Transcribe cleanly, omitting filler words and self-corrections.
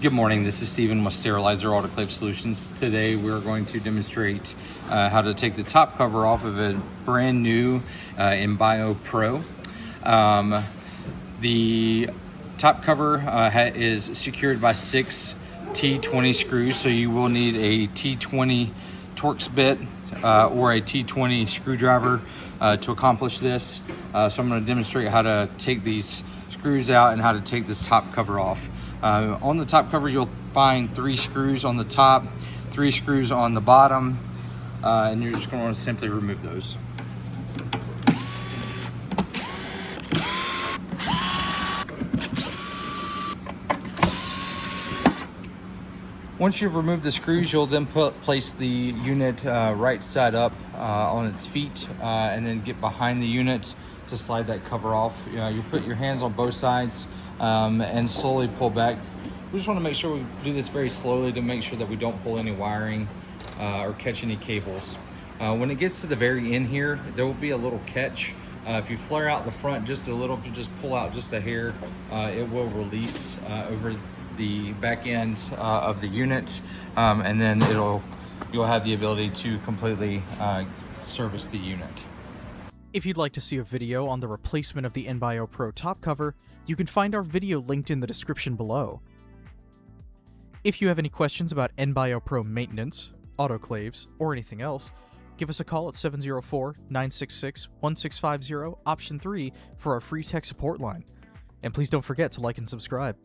Good morning, this is Steven with Sterilizer Autoclave Solutions. Today we're going to demonstrate how to take the top cover off of a brand new Enbio Pro. The top cover is secured by 6 T20 screws, so you will need a T20 Torx bit or a T20 screwdriver to accomplish this. So I'm going to demonstrate how to take these screws out and how to take this top cover off. On the top cover, you'll find 3 screws on the top, 3 screws on the bottom, and you're just going to want to simply remove those. Once you've removed the screws, you'll then place the unit right side up on its feet, and then get behind the unit to slide that cover off. You put your hands on both sides and slowly pull back. We just want to make sure we do this very slowly to make sure that we don't pull any wiring or catch any cables. When it gets to the very end here, there will be a little catch. If you flare out the front just a little, if you just pull out just a hair, it will release over the back end of the unit, and then you'll have the ability to completely service the unit. If you'd like to see a video on the replacement of the Enbio Pro top cover, you can find our video linked in the description below. If you have any questions about Enbio Pro maintenance, autoclaves, or anything else, give us a call at 704-966-1650, option 3 for our free tech support line. And please don't forget to like and subscribe.